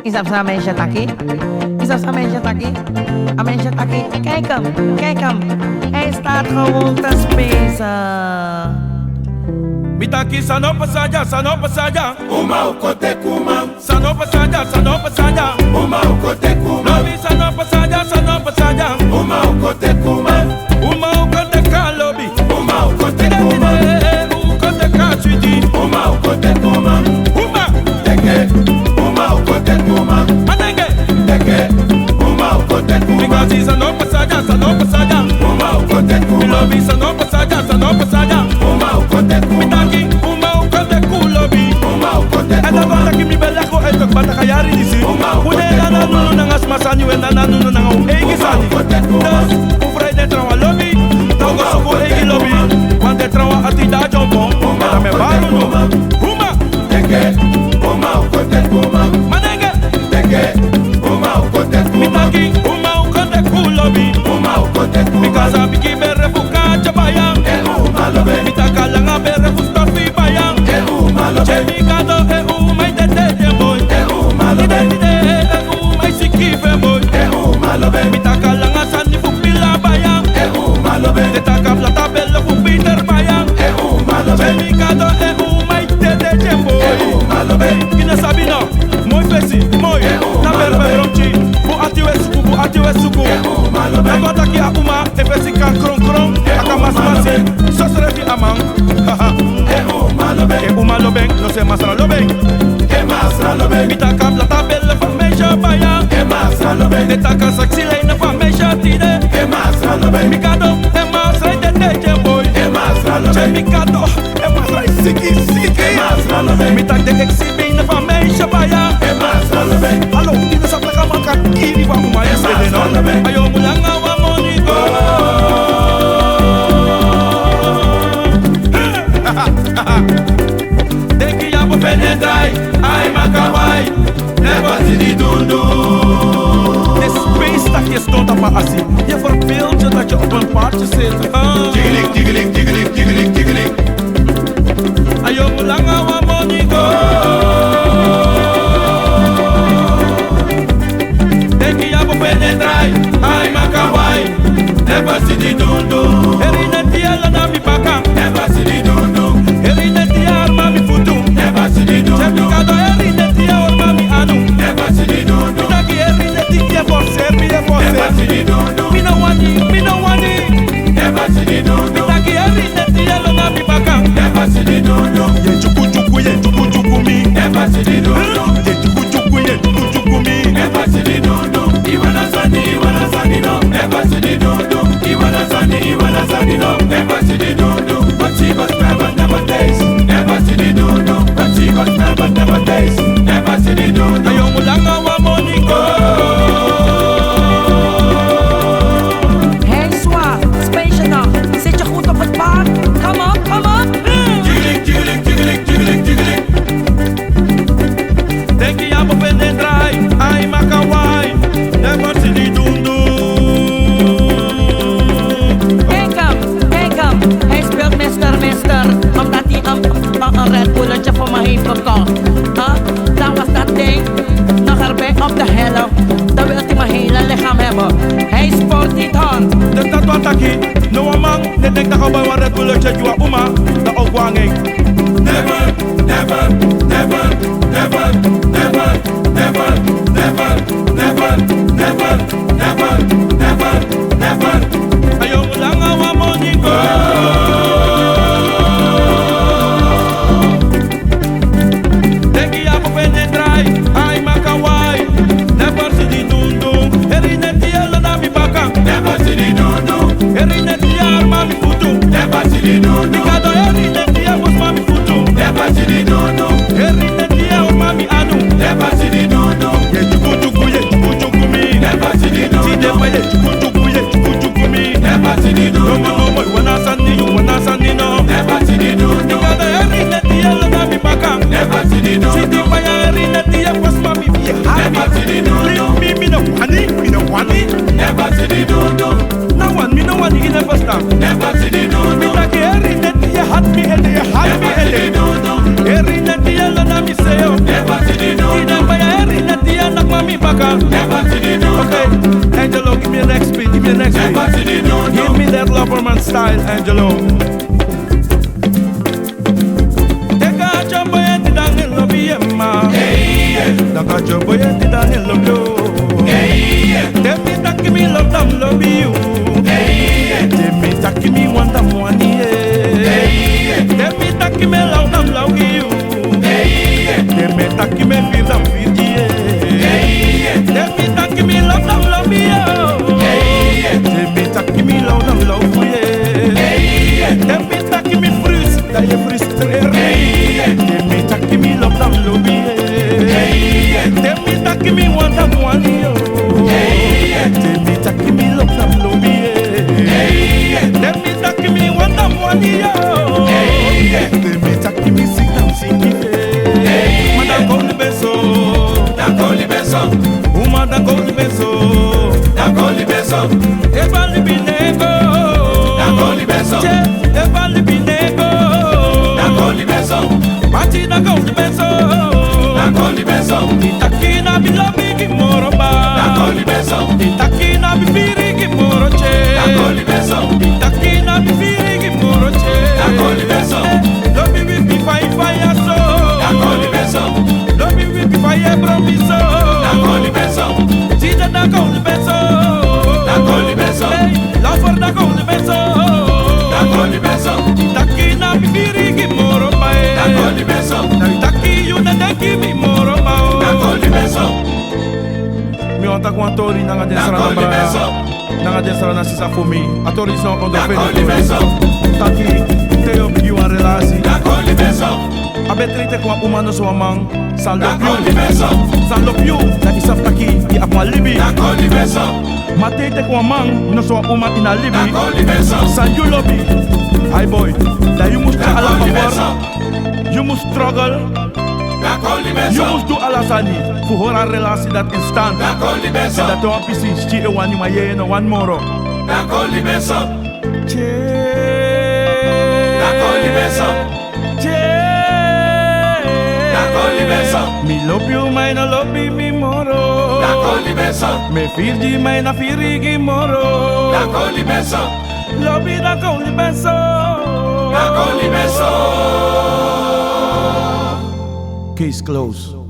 E sabe se a mente já tá aqui? E sabe se a mente já tá aqui? A mente já tá aqui. Quem come? Quem come? Está com muitas pisas. Me tá aqui, sano passaja. Uma o kote kuma, Sano passaja. uma o kote kuma, Lobby, sano passaja. uma o kote kuma, Uma o kote ka lobby. uma o kote kuma, O kote ka sweetie. uma o kote kuma, Uma, teke, uma o kote kuma, manenge. teke, uma o kote kuma, Because it's sano passaja. uma o kote Me kuma, lobby, sano passaja. uma o kote Me tá kuma, aqui, uma o kote ku lobby. uma o kote Eda kuma, bata ki mi bela ko eto bata kayari disi. Une nana nunu nanga smasani we nana nunu nanga egi sani. Das u Friday trawa lobby, togo suko egi lobby. Quando trawa ati da jombo, ela me baru no. Uma, teke, uma o kote kuma, manenge. teke, uma o kote Mi kuma, taki uma u kote ku lobby. uma o kote kuma, Because a bigi bere fuka chabaya. uma lobe, Mi takalanga bere fustofi bayang. uma lobe, Chemi kado mai tete boy. uma lobe, Mai siki boy. uma lobe, Mi takalanga sani fupila bayang. uma lobe, De taka plata bella fu Peter bayang. uma lobe, Chemi kado mai tete boy. uma lobe, Kina sabino, moi fesi, moi. Na berbe ronchi, bu ati we suku. uma lobe, Na gota ki akuma, e fesi kan kron. Aka masi, sosrefi amang. uma lobe, E uma lobeng, no se masra lobeng. masra lobe, Mi taka plata bella fa meisha bayang. masra lobe, De taka saksi leina fa meisha tide. masra lobe, Mikado, e masra tete boy. masra Che lobe, mikado, e masra siki. masra lobe, Mi tak de exibi na fa meisha bayang. masra lobe, Alo, dito sa plaka maka kiri wa umayos pwede no? Ayaw mo lang awa mo nito. Deki ya po penetrai, ay makaway, never see the dundu. De space dat je stond op maar asie, je verbeeld je dat je op een paardje zit. jiggling, jiggling, jiggling, jiggling, jiggling, Ayaw mo lang awa mo nito. Deki ya po penetrai, ay makaway, never see the dundu. Erina tiya la mi bakang, never see the dundu, erina tiya arma mi futu. never see the dundu, Certificado erina tiya orma mi anu. never see the dundu, Taki erina tiya forcer, mi never forcer. see the dundu, Mi no wani. never see the dundu, Taki erina tiya la mi bakang. never see the dundu, Ye chuku mi. never see the dundu, Ye chuku mi. never see the dundu, Iwana sani no, never see the dundu, Iwana sani no, never see the dundu, but she got smell but never taste, never see the dundu, but she got smell but never taste, never see the dundu. Ayaw mo lang awa mo niko. Hey, Swa, space na. Zit je goed op het paard? Kom op, kom op. Jiggling, jiggling, jiggling, jiggling, jiggling, Denk je ja, op en draai. Ay makawai. Never see the dundu. Kijk hem. Hij speelt mister. Omdat hij een Red Bulletje voor me heeft gekocht. Dan was dat ding nog erbij op de helft. Dan wil hij mijn hele lichaam hebben. Hij sport niet hard. De tatu ataki. No amang. Ne denk dat ik bij Red Bull je jua uma. Da ook wanging. never, never, never, never, never, never, never, never, never, never, never, never. Ayaw mo lang awa mo niko. Denk je ja, op en draai. Ay makawai. Never see the dundu. Erina tiya la mi bakang. Never see the dundu, Erina tiya arma mi futu. never see the dundu, Mikado erina tiya was mami futu. never see the dundu, Erina tiya or mami anu. never see the dundu, Ye chuku mi. never see the Si de dundu, pa ye chuku mi. never see the No dundu, no boy, wana sani no. never see the dundu, Mikado erina tiya la mi bakang. never see the Si de dundu, pa ya erina tiya was mami fi never see the dundu, Leave me no wani. never see the dundu, Me no wani in the first time. never see the Mi dundu, taki erina tiya hat mi ele. never see the dundu, Erina style, Angelo. Teka choboye ti dangin lobby emma. Teka choboye ti dangin lobby. Temi taki mi love them lobby you. Temi taki mi want them money. Temi taki me love them love you. Temi taki me feel them feel you. Temi taki me love them love you. Temi taki me love them love you. Temi taki me frus, that you frustrate. Temi taki me love them love you. Temi taki me want them money. Temi taki me love them love you. Temi taki me want them money. Temi taki me sing them sing it. Madam Goli Beso, Dakoli Beso, Madam Goli Beso, Dakoli Beso, Eva Libinego, Dakoli Beso, Eva Libinego, Dakoli Beso, Martina Goli Beso, Dakoli Beso, Itakina Bilobi Gimoroba, Dakoli Beso, Itakina Bifiri Gimoroche, Dakoli Beso, Itakina Bifiri Gimoroche, Dakoli Beso, Lobi Wipi Fire So, Dakoli Beso, Lobi Wipi Fire Promiso, Dakoli Beso, Tita Dakoli Beso, Dakoli Beso, Lover Dakoli Beso, Dakoli Beso, Itakina Bifiri Gimoroba, Dakoli Beso, Itaki Yuna Deki Gimoroba, Dakoli Beso, Mi onta com a tori nanga desra na Dakoli Beso, bra, nanga desra na sisa for me. A tori são on the Dakoli face. Beso, Taki te op you a relasi. Dakoli Beso, A betrite com a umano so amang. Saldo Dakoli piu, Beso, saldo piu. Na isap taki i akwa libi. Dakoli Beso, Matete com a mang no so uma ina libi. Dakoli Beso, San you lobby. Hi boy, da you must ala Dakoli power. Beso, You must struggle. Dakoli You Beso, must do alasani. Fu hora relasi dat instant. Dakoli Beso, Da to apisi sti e wani ma ye no one moro. Dakoli Beso, Che. Dakoli Beso, Dakoli Beso, Mi love you, my no love me moro. Dakoli Beso, Me firgi, my na firigi moro. Dakoli Beso, Love you, Dakoli Beso. Dakoli Beso. Case closed.